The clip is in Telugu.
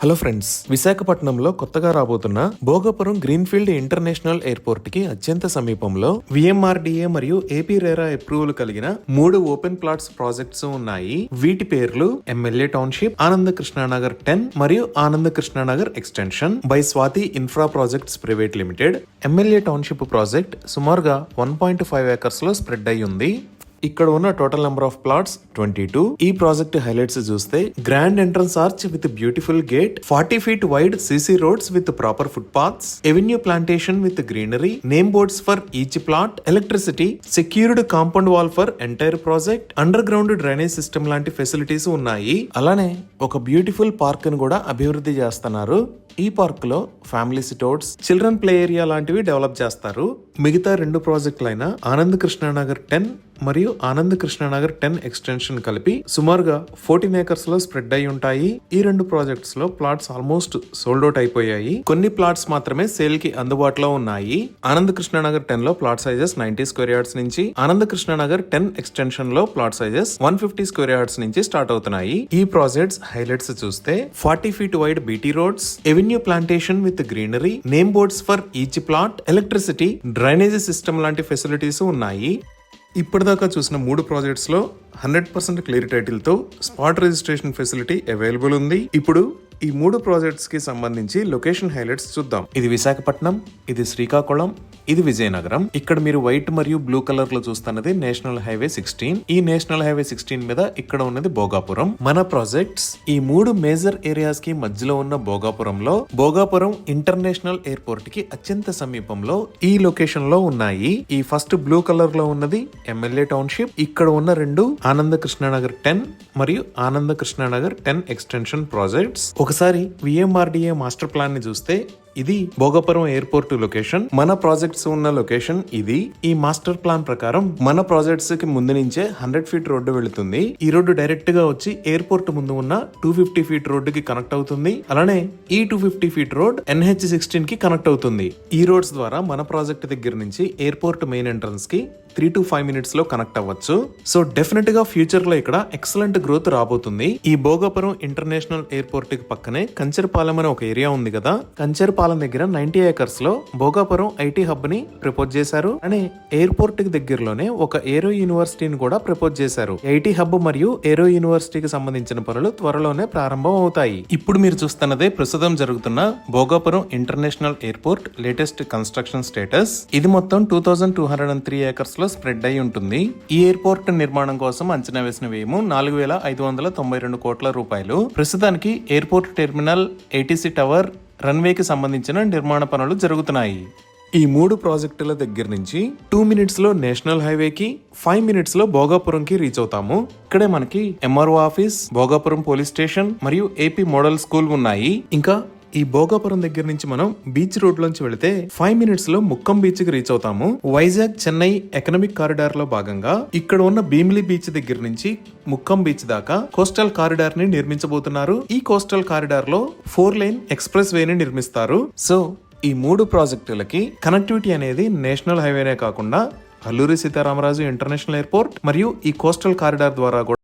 హలో ఫ్రెండ్స్, విశాఖపట్నంలో కొత్తగా రాబోతున్న భోగాపురం గ్రీన్ఫీల్డ్ ఇంటర్నేషనల్ ఎయిర్పోర్ట్ కి అత్యంత సమీపంలో విఎంఆర్డీఏ మరియు ఏపీ రేరా అప్రూవల్ కలిగిన 3 ఓపెన్ ప్లాట్స్ ప్రాజెక్ట్స్ ఉన్నాయి. వీటి పేర్లు ఎమ్మెల్యే టౌన్షిప్, ఆనంద కృష్ణానగర్ 10 మరియు ఆనంద Krishna Nagar extension by Swathi infra projects private limited. MLA township project సుమారుగా 1.5 ఏకర్స్ లో స్ప్రెడ్ అయి ఉంది. ఇక్కడ ఉన్న టోటల్ నెంబర్ ఆఫ్ ప్లాట్స్ 22. ఈ ప్రాజెక్ట్ హైలైట్స్ చూస్తే grand entrance arch with beautiful gate, 40 feet wide CC roads with proper foot paths, avenue plantation with greenery, name boards for each plot, electricity, secured compound wall for entire project, under ground drainage system లాంటి ఫెసిలిటీస్ ఉన్నాయి. అలానే ఒక బ్యూటిఫుల్ పార్క్ ను కూడా అభివృద్ధి చేస్తున్నారు. ఈ పార్క్ లో family sit-outs, children play area లాంటివి డెవలప్ చేస్తారు. మిగతా 2 ప్రాజెక్టులైన ఆనంద్ కృష్ణానగర్ 10 మరియు ఆనంద్ కృష్ణానగర్ 10 ఎక్స్టెన్షన్ కలిపి సుమారుగా 14 ఏకర్స్ లో స్ప్రెడ్ అయి ఉంటాయి. ఈ 2 ప్రాజెక్ట్స్ లో ప్లాట్స్ ఆల్మోస్ట్ సోల్డ్ అవుట్ అయిపోయాయి. కొన్ని ప్లాట్స్ మాత్రమే సేల్ కి అందుబాటులో ఉన్నాయి. ఆనంద్ కృష్ణానగర్ 10 లో ప్లాట్ సైజెస్ 90 స్క్వేర్ యార్డ్స్ నుంచి, ఆనంద్ కృష్ణానగర్ 10 ఎక్స్టెన్షన్ లో ప్లాట్ సైజెస్ 150 స్క్వేర్ యార్డ్స్ నుంచి స్టార్ట్ అవుతున్నాయి. ఈ ప్రాజెక్ట్స్ హైలైట్స్ చూస్తే 40 feet wide BT roads, avenue plantation with greenery, name boards for each plot, electricity, drainage system లాంటి ఫెసిలిటీస్ ఉన్నాయి. ఇప్పటిదాకా చూసిన 3 ప్రాజెక్ట్స్ లో 100% క్లియర్ టైటిల్ తో స్పాట్ రిజిస్ట్రేషన్ ఫెసిలిటీ అవైలబుల్ ఉంది. ఇప్పుడు ఈ 3 ప్రాజెక్ట్స్ కి సంబంధించి లొకేషన్ హైలైట్స్ చూద్దాం. ఇది విశాఖపట్నం, ఇది శ్రీకాకుళం, ఇది విజయనగరం. ఇక్కడ మీరు వైట్ మరియు బ్లూ కలర్ లో చూస్తున్నది నేషనల్ హైవే 16. ఈ నేషనల్ హైవే 16 మీద ఇక్కడ ఉన్నది భోగాపురం. మన ప్రాజెక్ట్స్ ఈ 3 మేజర్ ఏరియాస్ కి మధ్యలో ఉన్న భోగాపురంలో భోగాపురం ఇంటర్నేషనల్ ఎయిర్పోర్ట్ కి అత్యంత సమీపంలో ఈ లొకేషన్ లో ఉన్నాయి. ఈ ఫస్ట్ బ్లూ కలర్ లో ఉన్నది ఎమ్మెల్యే టౌన్షిప్. ఇక్కడ ఉన్న 2 ఆనంద కృష్ణానగర్ 10 మరియు ఆనంద కృష్ణానగర్ 10 ఎక్స్టెన్షన్ ప్రాజెక్ట్స్. ఒకసారి విఎంఆర్డీఏ మాస్టర్ ప్లాన్ ని చూస్తే ఇది భోగాపురం ఎయిర్పోర్ట్ లొకేషన్. మన ప్రాజెక్ట్స్ ఉన్న లొకేషన్ ఇది. ఈ మాస్టర్ ప్లాన్ ప్రకారం మన ప్రాజెక్ట్స్ కి ముందు నుంచే 100 feet రోడ్డు వెళుతుంది. ఈ రోడ్డు డైరెక్ట్ గా వచ్చి ఎయిర్పోర్ట్ ముందు ఉన్న 250 feet రోడ్డుకి కనెక్ట్ అవుతుంది. అలానే ఈ 250 feet రోడ్ NH16 కి కనెక్ట్ అవుతుంది. ఈ రోడ్స్ ద్వారా మన ప్రాజెక్ట్ దగ్గర నుంచి ఎయిర్పోర్ట్ మెయిన్ ఎంట్రన్స్ కి 3 to 5 minutes లో కనెక్ట్ అవ్వచ్చు. సో డెఫినెట్ గా ఫ్యూచర్ లో ఇక్కడ ఎక్సలెంట్ గ్రోత్ రాబోతుంది. ఈ భోగాపురం ఇంటర్నేషనల్ ఎయిర్పోర్ట్ కి పక్కనే కంచర్పాలెం అనే ఒక ఏరియా ఉంది కదా. కంచర్పాలెం దగ్గర 90 acres లో భోగాపురం ఐటీ హబ్ ని ప్రపోజ్ చేశారు. అనే ఎయిర్పోర్ట్ కి దగ్గరలోనే ఒక ఏరో యూనివర్సిటీని కూడా ప్రపోజ్ చేశారు. ఐటీ హబ్ మరియు ఏరో యూనివర్సిటీకి సంబంధించిన పనులు త్వరలోనే ప్రారంభం అవుతాయి. ఇప్పుడు మీరు చూస్తున్నదే ప్రస్తుతం జరుగుతున్న Bhogapuram international airport latest construction status. ఇది మొత్తం 2203 acres లో స్ప్రెడ్ అయి ఉంటుంది. ఈ ఎయిర్పోర్ట్ నిర్మాణం కోసం అంచనా వేసిన వ్యయం 4592 కోట్ల రూపాయలు. ప్రస్తుతానికి ఎయిర్పోర్ట్ టెర్మినల్, ఏటీసీ టవర్, రన్వేకి సంబంధించిన నిర్మాణ పనులు జరుగుతున్నాయి. ఈ 3 ప్రాజెక్టుల దగ్గర నుంచి 2 minutes లో నేషనల్ హైవేకి, 5 minutes లో భోగాపురంకి రీచ్ అవుతాము. ఇక్కడే మనకి MRO office, Bhogapuram police station మరియు ఏపీ మోడల్ స్కూల్ ఉన్నాయి. ఇంకా ఈ భోగాపురం దగ్గర నుంచి మనం బీచ్ రోడ్ లోంచి వెళితే 5 minutes లో ముక్కం బీచ్ కి రీచ్ అవుతాము. వైజాగ్ చెన్నై ఎకనామిక్ కారిడార్ లో భాగంగా ఇక్కడ ఉన్న భీమిలి బీచ్ దగ్గర నుంచి ముక్కం బీచ్ దాకా కోస్టల్ కారిడార్ ని నిర్మించబోతున్నారు. ఈ కోస్టల్ కారిడార్ లో 4 lane ఎక్స్ప్రెస్ వే ని నిర్మిస్తారు. సో ఈ 3 ప్రాజెక్టులకి కనెక్టివిటీ అనేది నేషనల్ హైవేనే కాకుండా అల్లూరి సీతారామరాజు ఇంటర్నేషనల్ ఎయిర్పోర్ట్ మరియు ఈ కోస్టల్ కారిడార్ ద్వారా కూడా